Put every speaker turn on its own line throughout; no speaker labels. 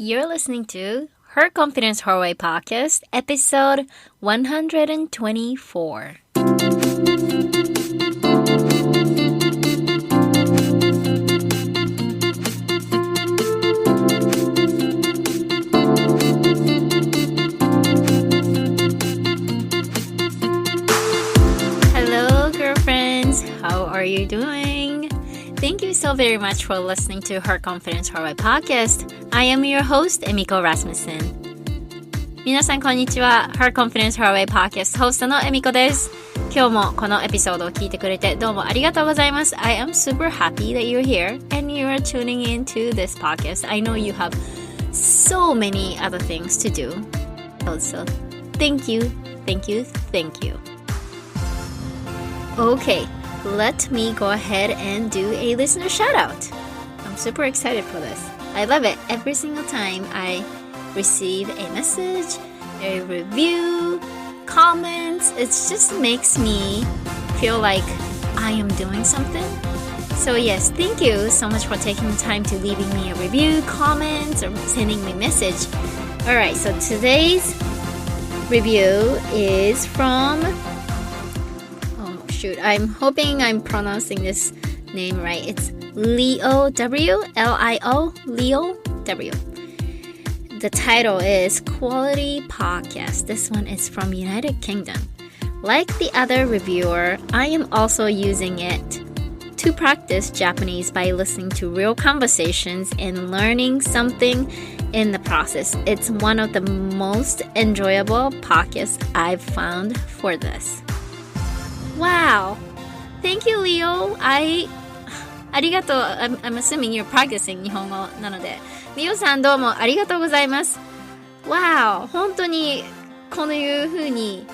You're listening to Her Confidence Her Way Podcast, episode 124. Hello, girlfriends. How are you doing?Thank you so very much for listening to Her Confidence Her Way Podcast. I am your host, Emiko Rasmussen. 皆さんこんにちは。Her Confidence Her Way Podcast ホストのエミコです。今日もこのエピソードを聞いてくれてどうもありがとうございます。I am super happy that you're here and you're tuning into this podcast. I know you have so many other things to do. Also, thank you, thank you, thank you. Okay.Let me go ahead and do a listener shout out. I'm super excited for this. I love it. Every single time I receive a message, a review, comments, it just makes me feel like I am doing something. So yes, thank you so much for taking the time to leaving me a review, comments, or sending me a message. Alright, so today's review is from...Shoot, I'm hoping I'm pronouncing this name right. It's Leo W. L-I-O, Leo W. The title is Quality Podcast. This one is from United Kingdom. Like the other reviewer, I am also using it to practice Japanese by listening to real conversations and learning something in the process. It's one of the most enjoyable podcasts I've found for this.Wow. Thank you, Leo. ありがとう。I'm assuming you're practicing 日本語なので。Leo さんどうもありがとうございます。Wow. 本当にこういう風に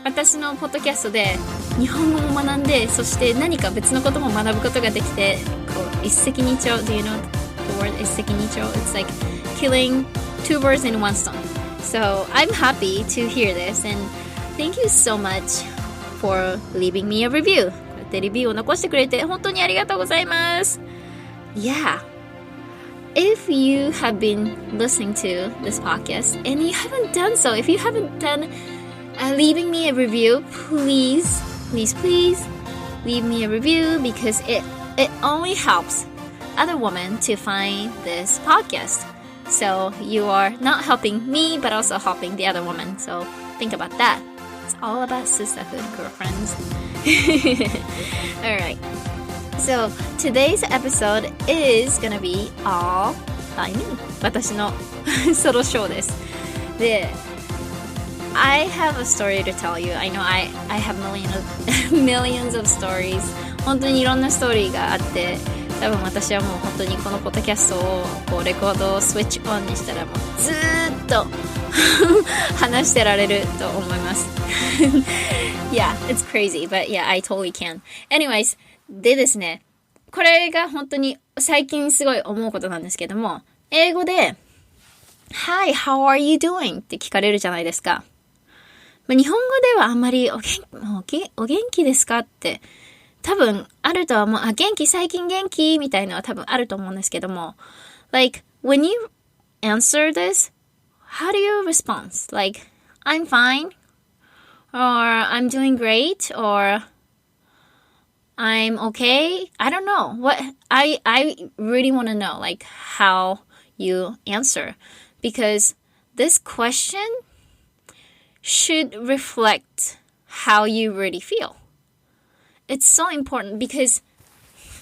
私のポッドキャストで日本語も学んで、そして何か別のことも学ぶことができて、こう一石二鳥。Do you know the word 一石二鳥? It's like killing two birds in one stone. So I'm happy to hear this and thank you so much.for leaving me a review. こうやってレビューを残してくれて本当にありがとうございます。Yeah. If you have been listening to this podcast and you haven't done so, if you haven't done leaving me a review, please leave me a review because it only helps other women to find this podcast. So you are not helping me but also helping the other woman. So think about that.It's all about sisterhood, girlfriends. Alright. So, today's episode is gonna be all by me. 私のソロショーです。で、I have a story to tell you. I know I have millions of stories. 本当にいろんなストーリーがあって、多分私はもう本当にこのポッドキャストをこうレコードをスイッチオンにしたらもうずーっと話してられると思います。Yeah, it's crazy, but yeah, I totally can. Anyways, でですね、これが本当に最近すごい思うことなんですけども、英語で Hi, how are you doing? って聞かれるじゃないですか。日本語ではあんまりお元気ですかって多分あるとは思う。最近元気みたいなのは多分あると思うんですけども。Like, when you answer this, how do you respond? Like, I'm fine, or I'm doing great, or I'm okay. I don't know. I really want to know, like, how you answer. Because this question should reflect how you really feel.It's so important because,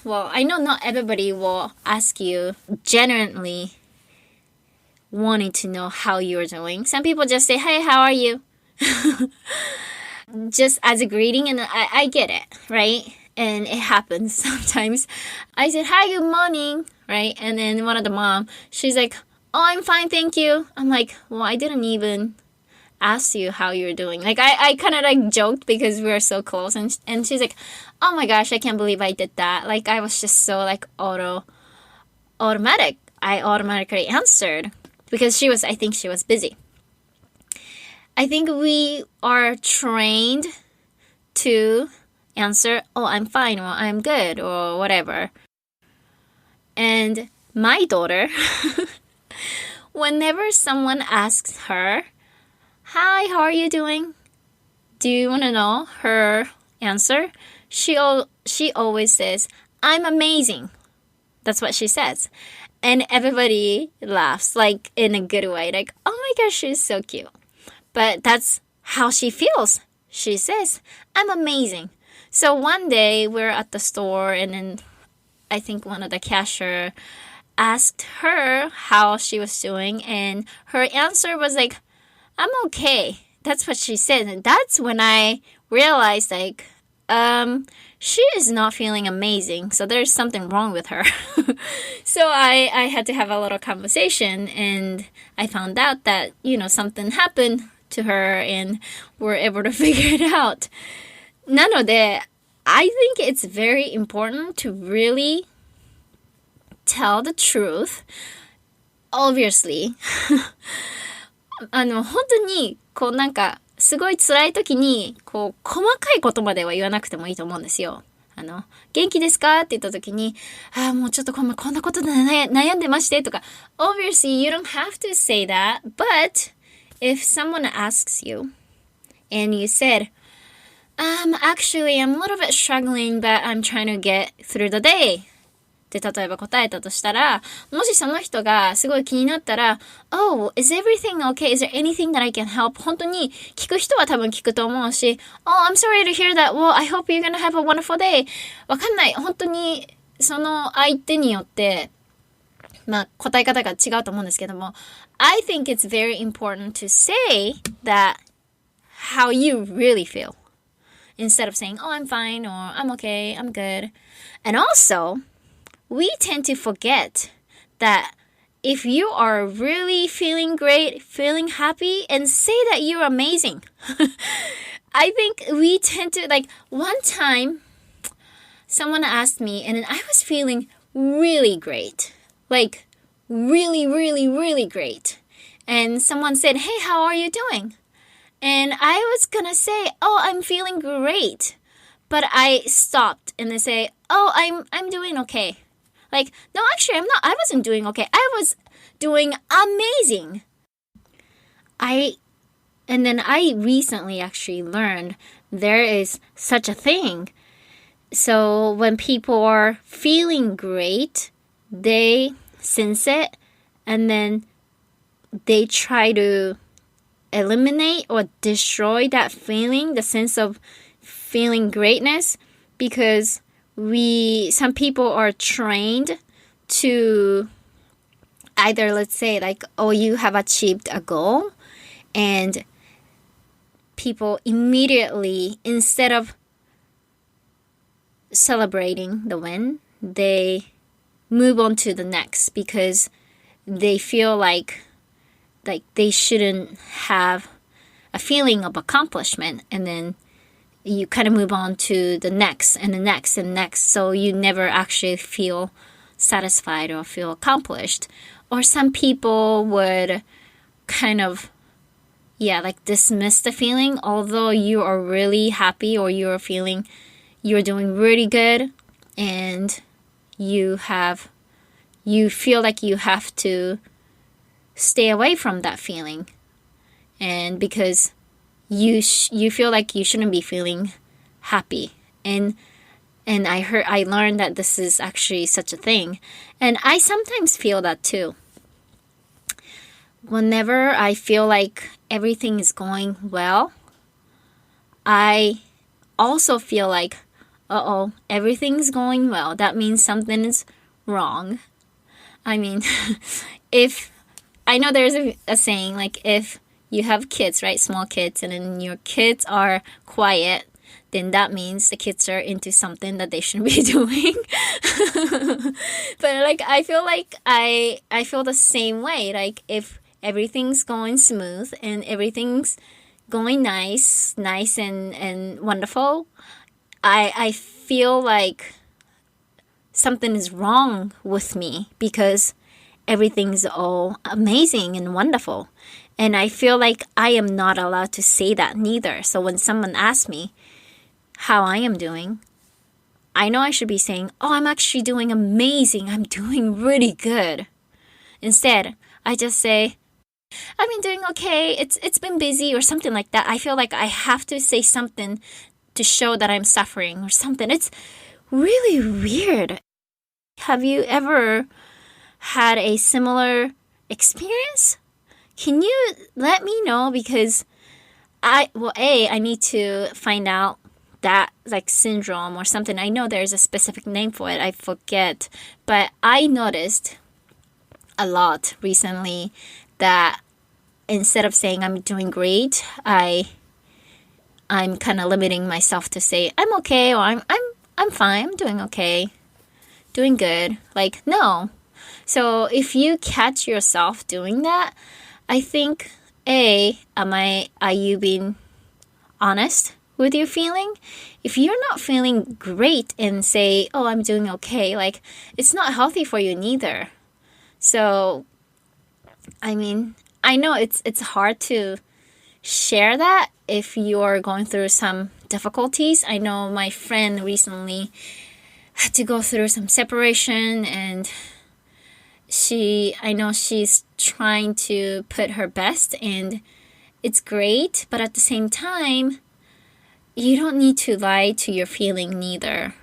well, I know not everybody will ask you genuinely wanting to know how you're doing. Some people just say, hey, how are you? Just as a greeting, and I get it, right? And it happens sometimes. I said, hi, good morning, right? And then one of the mom, she's like, oh, I'm fine, thank you. I'm like, well, I didn't even asked you how you're doing. Like, I kind of like joked because we were so close, and she's like, oh my gosh, I can't believe I did that. Like, I was just so like automatic. I automatically answered because I think she was busy. I think we are trained to answer, oh, I'm fine, or I'm good, or whatever. And my daughter whenever someone asks her, "Hi, how are you doing?" Do you want to know her answer? She always says, "I'm amazing." That's what she says. And everybody laughs, like in a good way. Like, oh my gosh, she's so cute. But that's how she feels. She says, "I'm amazing." So one day we're at the store and then I think one of the cashier asked her how she was doing. And her answer was like, "I'm okay." That's what she said. And that's when I realized like, she is not feeling amazing. So there's something wrong with her. So I had to have a little conversation and I found out that, something happened to her and we're able to figure it out. なので, I think it's very important to really tell the truth. Obviously. 本当に、すごい辛い時に、細かいことまでは言わなくてもいいと思うんですよ。元気ですかって言った時に、もうちょっとこんなことで悩んでましてとか、Obviously, you don't have to say that, but if someone asks you and you said, actually, I'm a little bit struggling, but I'm trying to get through the day. って例えば答えたとしたら、もしその人がすごい気になったら、Oh, is everything okay? Is there anything that I can help? 本当に聞く人は多分聞くと思うし、Oh, I'm sorry to hear that. Well, I hope you're gonna have a wonderful day. わかんない。本当にその相手によって、答え方が違うと思うんですけども、I think it's very important to say that how you really feel. Instead of saying, oh, I'm fine, or I'm okay, I'm good. And also, we tend to forget that if you are really feeling great, feeling happy, and say that you're amazing. I think we tend to, one time, someone asked me, and I was feeling really great. Really, really, really great. And someone said, hey, how are you doing? And I was gonna say, oh, I'm feeling great. But I stopped and I say, oh, I'm doing okay. No, actually, I'm not. I wasn't doing okay. I was doing amazing. And then I recently actually learned there is such a thing. So when people are feeling great, they sense it and then they try to eliminate or destroy that feeling, the sense of feeling greatness, because some people are trained to either, let's say, oh, you have achieved a goal, and people immediately, instead of celebrating the win, they move on to the next because they feel like they shouldn't have a feeling of accomplishment, and then you kind of move on to the next and the next and next, so you never actually feel satisfied or feel accomplished. Or some people would kind of dismiss the feeling, although you are really happy or you're feeling you're doing really good, and you feel like you have to stay away from that feeling, and because you feel like you shouldn't be feeling happy. And I learned that this is actually such a thing, and I sometimes feel that too. Whenever I feel like everything is going well, I also feel like, uh-oh, everything's going well. That means something is wrong. I mean, if I know there's a saying, if you have kids, right? Small kids, and then your kids are quiet, then that means the kids are into something that they shouldn't be doing. But I feel like I feel the same way. If everything's going smooth and everything's going nice and wonderful, I feel like something is wrong with me because everything's all amazing and wonderful. And I feel like I am not allowed to say that neither. So when someone asks me how I am doing, I know I should be saying, oh, I'm actually doing amazing. I'm doing really good. Instead, I just say, I've been doing okay. It's been busy or something like that. I feel like I have to say something to show that I'm suffering or something. It's really weird. Have you ever had a similar experience? Can you let me know? Because I need to find out that like syndrome or something. I know there's a specific name for it. I forget. But I noticed a lot recently that instead of saying I'm doing great, I'm kind of limiting myself to say I'm okay or I'm fine, I'm doing okay, doing good. Like, no. So if you catch yourself doing that, I think are you being honest with your feeling? If you're not feeling great and say, oh, I'm doing okay, like it's not healthy for you neither. So, I mean, I know it's hard to share that if you're going through some difficulties. I know my friend recently had to go through some separation, and I know she's trying to put her best, and it's great, but at the same time, you don't need to lie to your feeling neither.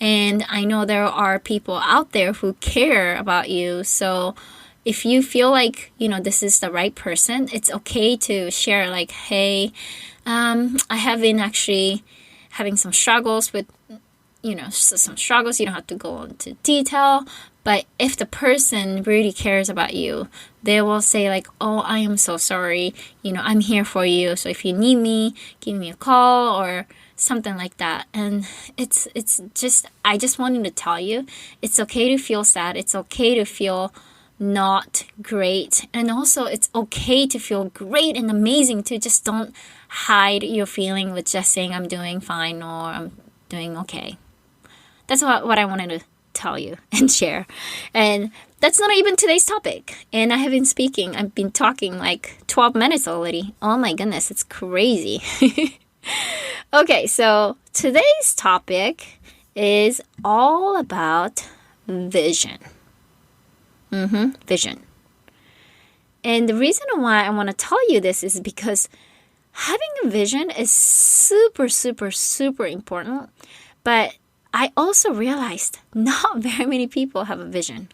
And I know there are people out there who care about you, so if you feel like, this is the right person, it's okay to share like, hey, I have been actually having some struggles with, some struggles. You don't have to go into detail. But if the person really cares about you, they will say like, oh, I am so sorry. I'm here for you. So if you need me, give me a call or something like that. And it's just, I just wanted to tell you, it's okay to feel sad. It's okay to feel not great, and also it's okay to feel great and amazing too. Just don't hide your feeling with just saying I'm doing fine or I'm doing okay. That's what I wanted to tell you and share. And that's not even today's topic, and I've been talking like 12 minutes already. Oh my goodness, it's crazy. Okay, so today's topic is all about vision. Vision. And the reason why I want to tell you this is because having a vision is super, super, super important. But I also realized not very many people have a vision.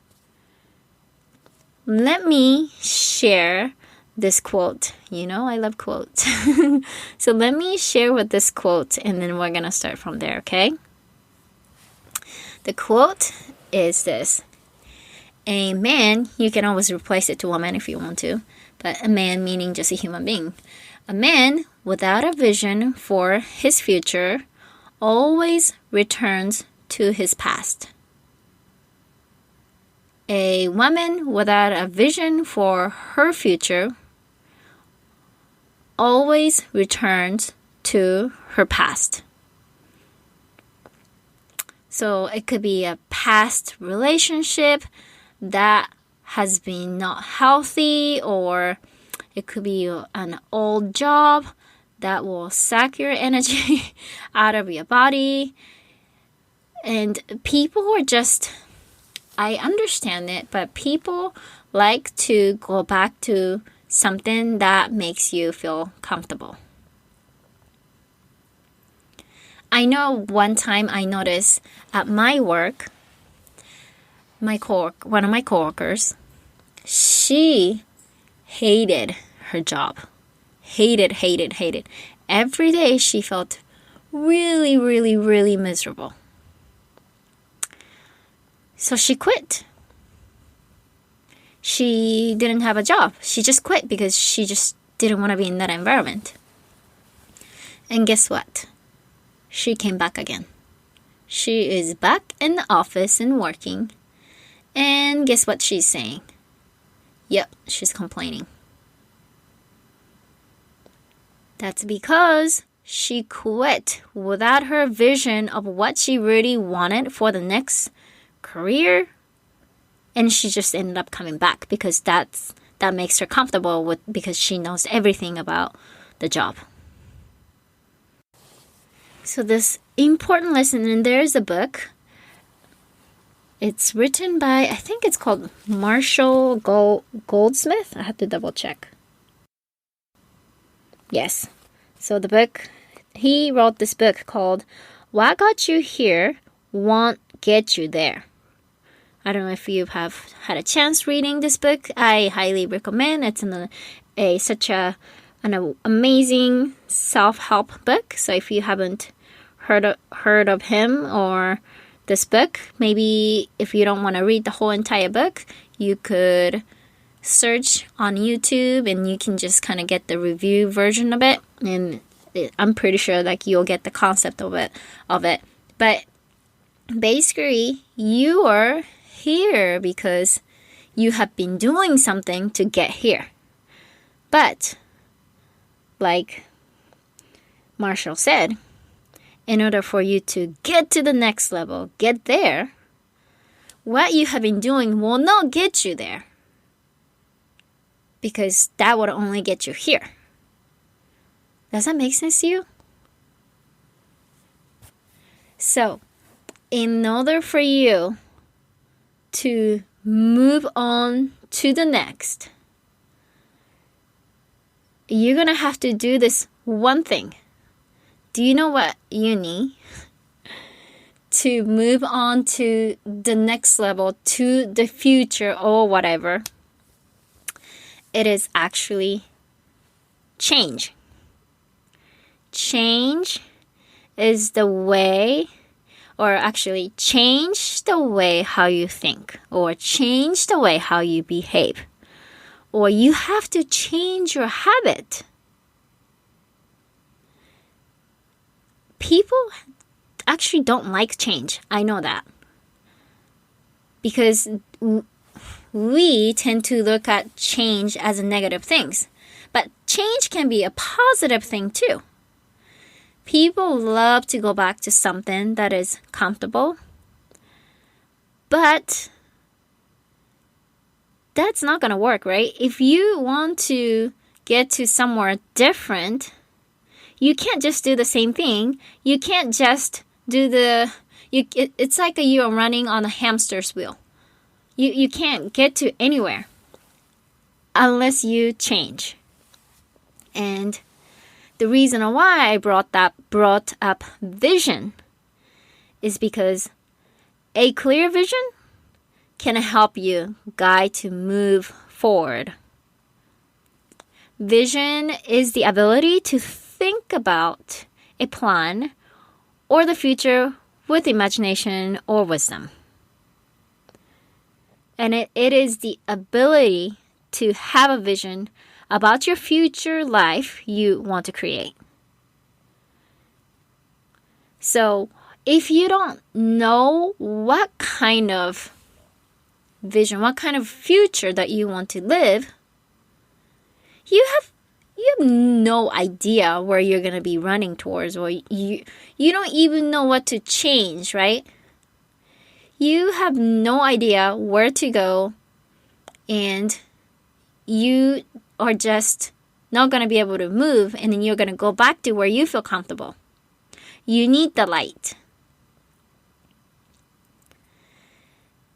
Let me share this quote. I love quotes. So let me share with this quote, and then we're going to start from there, okay? The quote is this. A man, you can always replace it to woman if you want to, but a man meaning just a human being. A man without a vision for his future always returns to his past. A woman without a vision for her future always returns to her past. So it could be a past relationship that has been not healthy, or it could be an old job that will suck your energy out of your body. And people are just, I understand it, but people like to go back to something that makes you feel comfortable. I know one time I noticed at my work, one of my coworkers, she hated her job. Hated. Every day she felt really, really, really miserable. So she quit. She didn't have a job. She just quit because she just didn't want to be in that environment. And guess what? She came back again. She is back in the office and working. And guess what she's saying? Yep, she's complaining. That's because she quit without her vision of what she really wanted for the next career. And she just ended up coming back because that makes her comfortable because she knows everything about the job. So this important lesson, and there's a book. It's written by, I think it's called Marshall Goldsmith. I have to double check. Yes. So he wrote this book called What Got You Here Won't Get You There. I don't know if you have had a chance reading this book. I highly recommend. It's such an amazing self-help book. So if you haven't heard of him or this book, maybe if you don't want to read the whole entire book, you could search on YouTube and you can just kind of get the review version of it. And I'm pretty sure like you'll get the concept of it. But basically, you are here because you have been doing something to get here. But like Marshall said, in order for you to get to the next level, get there, what you have been doing will not get you there. Because that would only get you here. Does that make sense to you? So, in order for you to move on to the next, you're going to have to do this one thing. Do you know what you need to move on to the next level, to the future or whatever? It is actually change. Change is the way, or actually change the way how you think, or change the way how you behave, or you have to change your habit. People actually don't like change. I know that. Because we tend to look at change as a negative things. But change can be a positive thing too. People love to go back to something that is comfortable. But that's not going to work, right? If you want to get to somewhere different, you can't just do the same thing. You can't just do it's like you're running on a hamster's wheel. You can't get to anywhere unless you change. And the reason why I brought up vision is because a clear vision can help you guide to move forward. Vision is the ability to think about a plan or the future with imagination or wisdom. And it is the ability to have a vision about your future life you want to create. So if you don't know what kind of vision, what kind of future that you want to live, you have no idea where you're going to be running towards, or you don't even know what to change, right? You have no idea where to go, and you are just not going to be able to move, and then you're going to go back to where you feel comfortable. You need the light.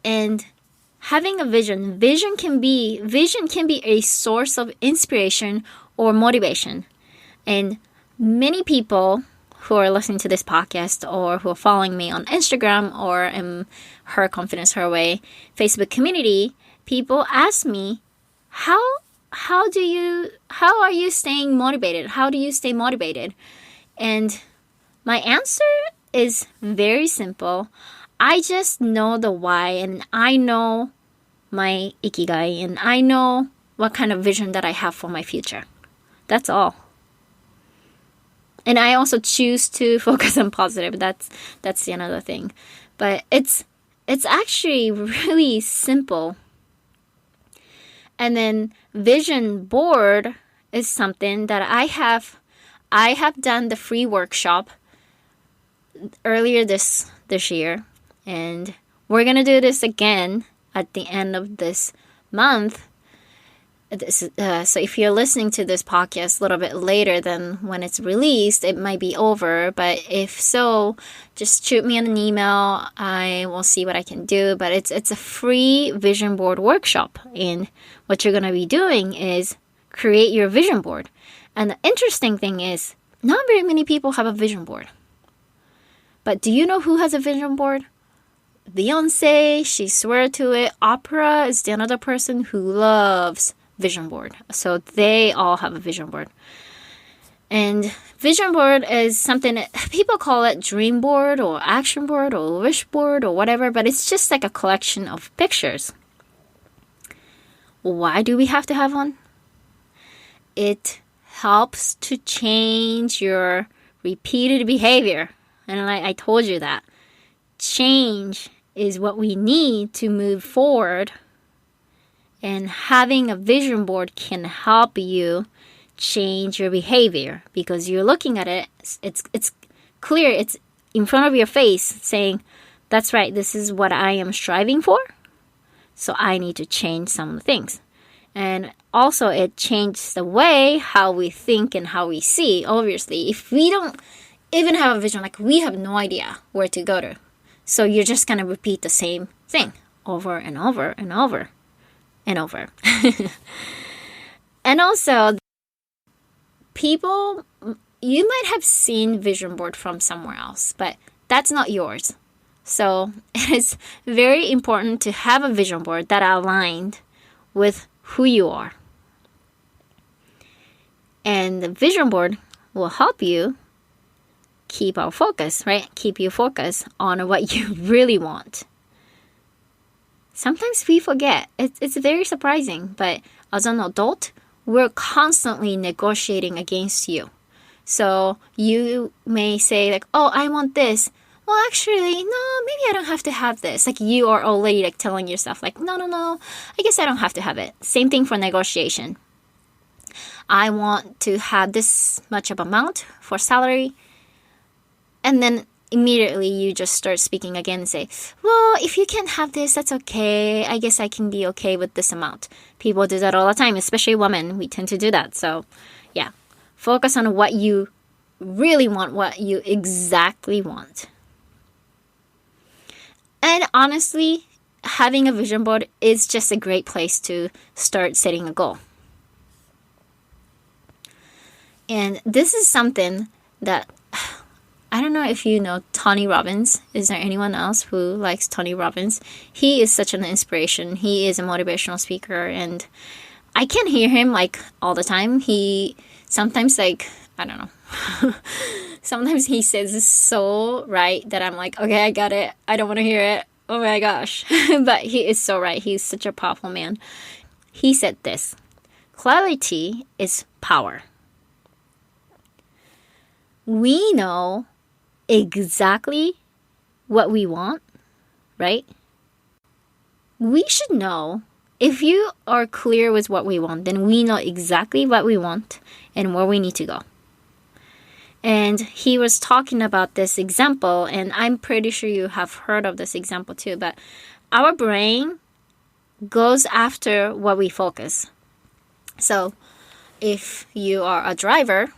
And having a vision can be a source of inspiration or motivation. And many people who are listening to this podcast or who are following me on Instagram or in Her Confidence Her Way Facebook community, people ask me, how are you staying motivated? How do you stay motivated? And my answer is very simple. I just know the why, and I know my ikigai, and I know what kind of vision that I have for my future. That's all. And I also choose to focus on positive. That's another thing. But it's actually really simple. And then vision board is something that I have done the free workshop earlier this year, and we're gonna do this again at the end of this month. So if you're listening to this podcast a little bit later than when it's released, it might be over. But if so, just shoot me an email. I will see what I can do. But it's a free vision board workshop. And what you're going to be doing is create your vision board. And the interesting thing is, not very many people have a vision board. But do you know who has a vision board? Beyonce, she swears to it. Oprah is the another person who loves vision board. So they all have a vision board. And vision board is something that people call it dream board or action board or wish board or whatever, but it's just like a collection of pictures. Why do we have to have one? It helps to change your repeated behavior. And I told you that. Change is what we need to move forward. And having a vision board can help you change your behavior because you're looking at it. It's clear. It's in front of your face saying, that's right, this is what I am striving for. So I need to change some things. And also it changes the way how we think and how we see. Obviously, if we don't even have a vision, like we have no idea where to go to. So you're just going to repeat the same thing over and over and over. And over. And also, people, you might have seen vision board from somewhere else, but that's not yours. So it is very important to have a vision board that are aligned with who you are. And the vision board will help you keep our focus, right? Keep you focused on what you really want. Sometimes we forget. It's very surprising, but as an adult, we're constantly negotiating against you. So you may say like, oh, I want this. Well, actually, no, maybe I don't have to have this. Like you are already like telling yourself like, no, I guess I don't have to have it. Same thing for negotiation. I want to have this much of amount for salary. And then immediately you just start speaking again and say, well, if you can't have this, that's okay. I guess I can be okay with this amount. People do that all the time, especially women. We tend to do that. So yeah, focus on what you really want, what you exactly want. And honestly, having a vision board is just a great place to start setting a goal. And this is something that I don't know if you know Tony Robbins. Is there anyone else who likes Tony Robbins? He is such an inspiration. He is a motivational speaker and I can hear him like all the time. He sometimes like, I don't know. Sometimes he says it's so right that I'm like, okay, I got it. I don't want to hear it. Oh my gosh. But he is so right. He's such a powerful man. He said this, clarity is power. We know exactly what we want, right? We should know. If you are clear with what we want, then we know exactly what we want and where we need to go. And he was talking about this example, and I'm pretty sure you have heard of this example too, but our brain goes after what we focus. So if you are a driver,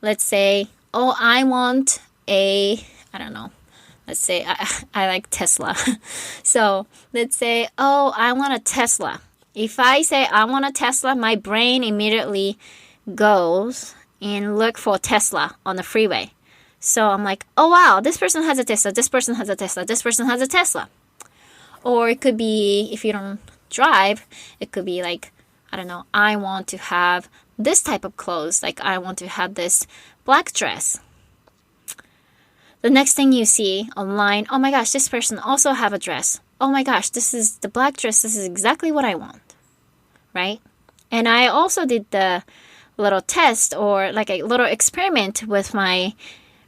let's say, oh, I want I don't know. Let's say I like Tesla. So let's say, oh, I want a Tesla. If I say I want a Tesla, my brain immediately goes and look for Tesla on the freeway. So I'm like, oh, wow, this person has a Tesla. This person has a Tesla. This person has a Tesla. Or it could be, if you don't drive, it could be like, I don't know, I want to have this type of clothes. Like I want to have this black dress. The next thing you see online, oh my gosh, this person also have a dress. Oh my gosh, this is the black dress. This is exactly what I want, right? And I also did the little test or like a little experiment with my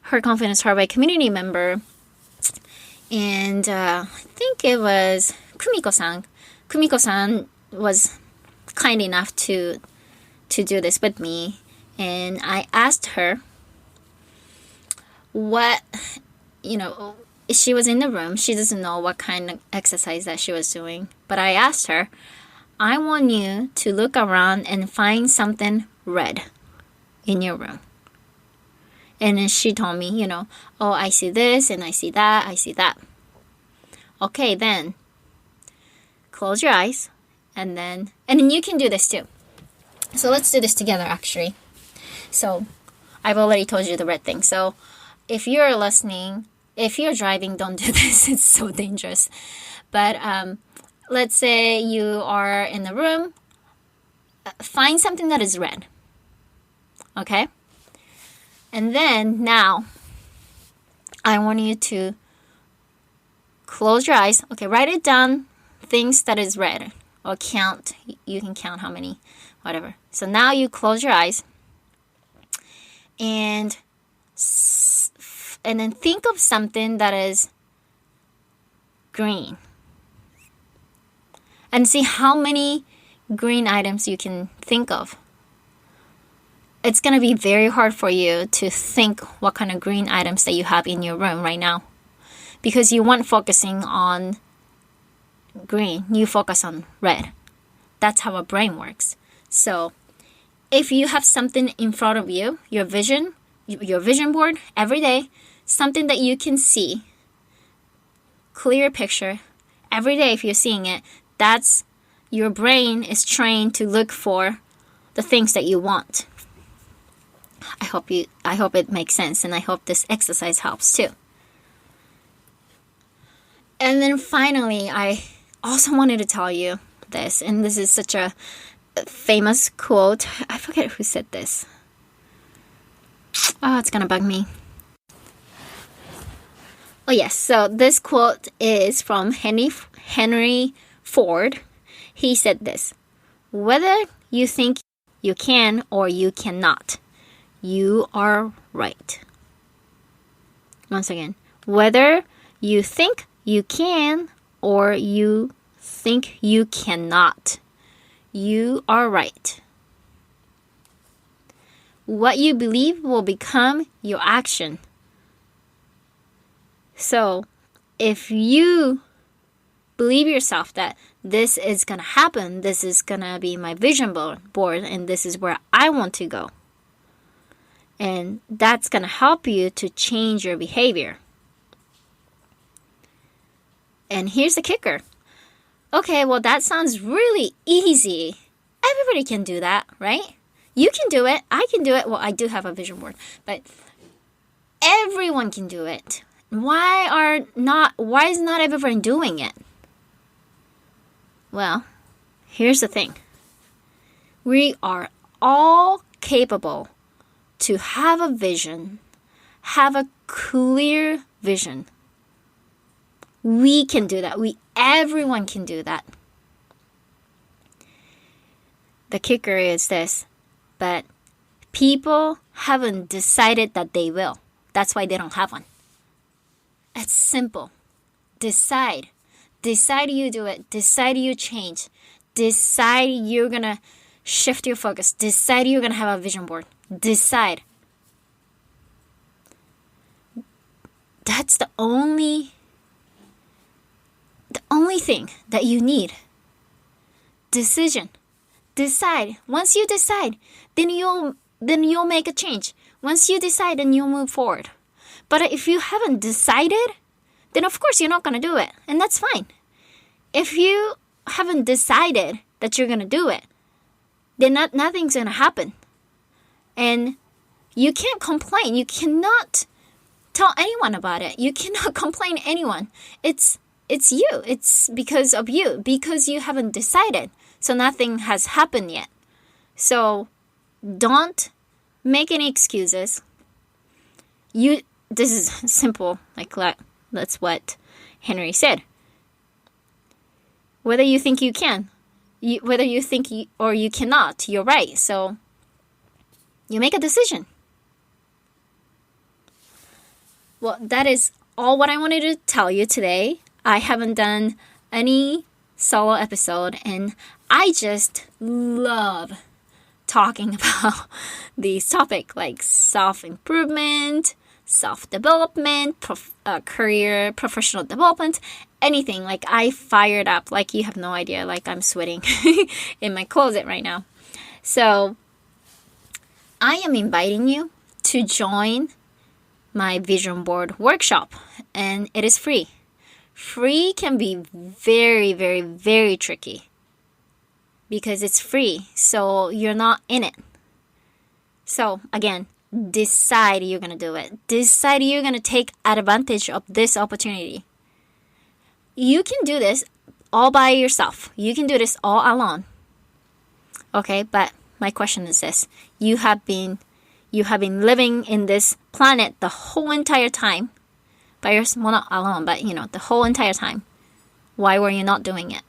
Her Confidence Her Way community member. And I think it was Kumiko-san. Kumiko-san was kind enough to do this with me. And I asked her what, she was in the room. She doesn't know what kind of exercise that she was doing. But I asked her, I want you to look around and find something red in your room. And then she told me, oh, I see this and I see that, I see that. Okay, then close your eyes and then you can do this too. So let's do this together actually. So I've already told you the red thing. So if you're listening, if you're driving, don't do this. It's so dangerous. But let's say you are in the room. Find something that is red. Okay? And then now, I want you to close your eyes. Okay, write it down. Things that is red. Or count. You can count how many. Whatever. So now you close your eyes. And then think of something that is green. And see how many green items you can think of. It's going to be very hard for you to think what kind of green items that you have in your room right now. Because you weren't focusing on green. You focus on red. That's how our brain works. So if you have something in front of you, your vision board every day, something that you can see, clear picture, every day if you're seeing it, that's your brain is trained to look for the things that you want. I hope it makes sense, and I hope this exercise helps too. And then finally, I also wanted to tell you this, and this is such a famous quote. I forget who said this. Oh, it's gonna bug me. Oh yes, so this quote is from Henry Ford. He said this: whether you think you can or you cannot, you are right. Once again, whether you think you can or you think you cannot, you are right. What you believe will become your action. So, if you believe yourself that this is going to happen, this is going to be my vision board, and this is where I want to go. And that's going to help you to change your behavior. And here's the kicker. Okay, well, that sounds really easy. Everybody can do that, right? You can do it. I can do it. Well, I do have a vision board, but everyone can do it. Why is not everyone doing it? Well, here's the thing. We are all capable to have a vision, have a clear vision. We can do that. Everyone can do that. The kicker is this, but people haven't decided that they will. That's why they don't have one. It's simple. Decide. Decide you do it. Decide you change. Decide you're going to shift your focus. Decide you're going to have a vision board. Decide. That's the only thing that you need. Decision. Decide. Once you decide, then you'll make a change. Once you decide, then you'll move forward. But if you haven't decided, then of course you're not going to do it. And that's fine. If you haven't decided that you're going to do it, then nothing's going to happen. And you can't complain. You cannot tell anyone about it. You cannot complain to anyone. It's you. It's because of you. Because you haven't decided. So nothing has happened yet. So don't make any excuses. This is simple. That's what Henry said. Whether you think you can, whether you think or you cannot, you're right. So you make a decision. Well, that is all what I wanted to tell you today. I haven't done any solo episode, and I just love talking about these topics like self-improvement, self-development, career, professional development, anything. Like I fired up, like you have no idea, like I'm sweating in my closet right now. So I am inviting you to join my vision board workshop, and it is free. Free can be very, very, very tricky because it's free, so you're not in it. So again, decide you're going to do it. Decide you're going to take advantage of this opportunity. You can do this all by yourself. You can do this all alone. Okay, but my question is this. You have been living in this planet the whole entire time by yourself. Well, not alone, but the whole entire time. Why were you not doing it?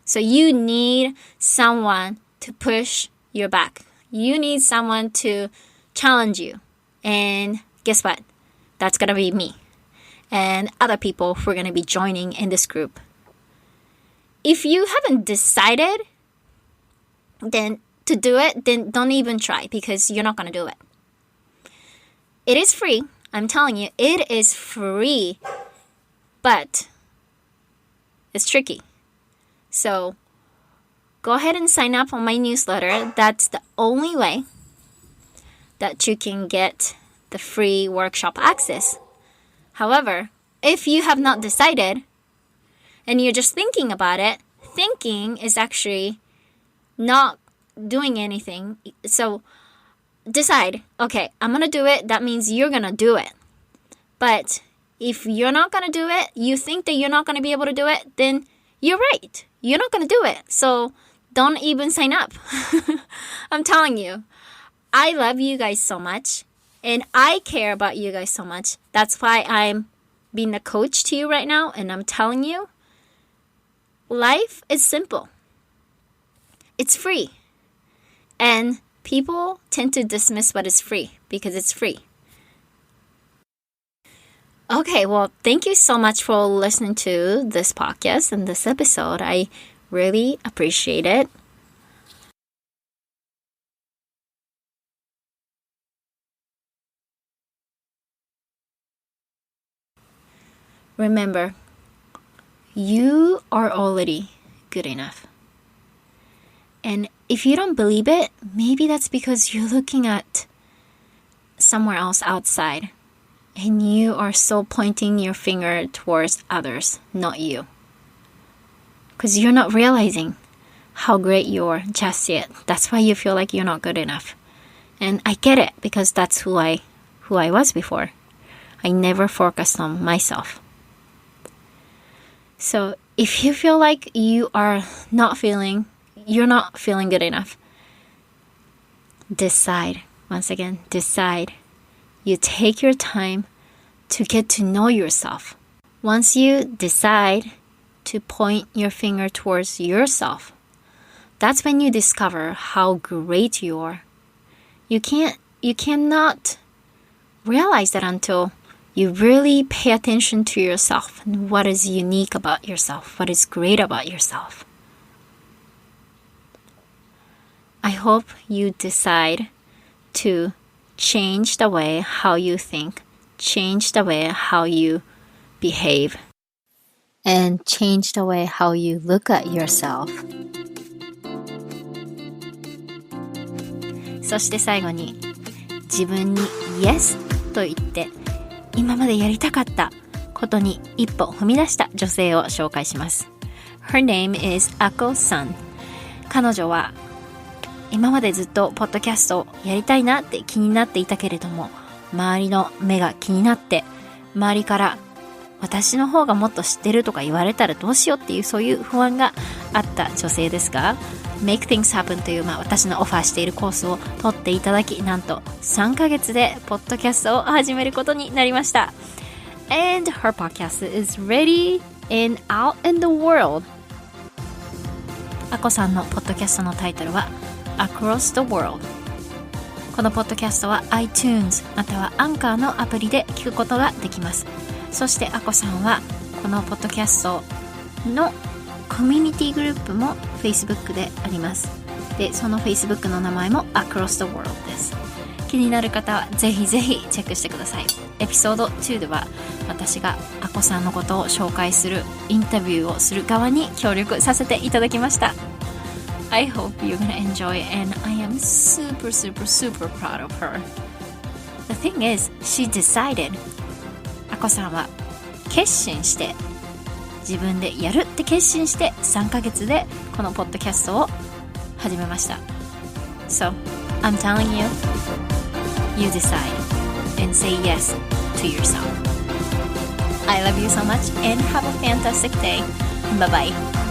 So you need someone to push your back. You need someone to challenge you. And guess what? That's going to be me and other people who are going to be joining in this group. If you haven't decided then to do it, then don't even try because you're not going to do it. It is free. I'm telling you, it is free, but it's tricky. So go ahead and sign up on my newsletter. That's the only way that you can get the free workshop access. However, if you have not decided and you're just thinking about it, thinking is actually not doing anything. So decide, okay, I'm going to do it. That means you're going to do it. But if you're not going to do it, you think that you're not going to be able to do it, then you're right. You're not going to do it. So don't even sign up. I'm telling you, I love you guys so much and I care about you guys so much. That's why I'm being a coach to you right now. And I'm telling you, life is simple. It's free. And people tend to dismiss what is free because it's free. Okay, well, thank you so much for listening to this podcast and this episode. I really appreciate it. Remember, you are already good enough. And if you don't believe it, maybe that's because you're looking at somewhere else outside. And you are so pointing your finger towards others, not you. Because you're not realizing how great you are just yet. That's why you feel like you're not good enough. And I get it because that's who I was before. I never focused on myself. So if you feel like you're not feeling good enough, decide. Once again, decide. You take your time to get to know yourself. Once you decide to point your finger towards yourself, that's when you discover how great you are. You cannot realize that until you really pay attention to yourself and what is unique about yourself, what is great about yourself. I hope you decide to change the way how you think, change the way how you behave, and change the way how you look at yourself. そして最後に自分に Yes と言って今までやりたかったことに一歩踏み出した女性を紹介します。Her name is Ako San. 彼女は今までずっとポッドキャストをやりたいなって気になっていたけれども、周りの目が気になって周りから私の方がもっと知ってるとか言われたらどうしようっていうそういう不安があった女性ですが、Make Things Happen という、私のオファーしているコースを取っていただき、なんと3ヶ月でポッドキャストを始めることになりました。And her podcast is ready and out in the world. あこさんのポッドキャストのタイトルは Across the World。 このポッドキャストは iTunes または Anchor のアプリで聞くことができます。そしてあこさんはこのポッドキャストのコミュニティグループも Facebook であります。で、その Facebook の名前も Across the World です。気になる方はぜひぜひチェックしてください。エピソード2では私があこさんのことを紹介するインタビューをする側に協力させていただきました。I hope you're gonna enjoy and I am super proud of her. The thing is, she decided. あこさんは決心して自分でやるって決心して3ヶ月でこのポッドキャストを始めました。So, I'm telling you, you decide and say yes to yourself. I love you so much and have a fantastic day. Bye bye.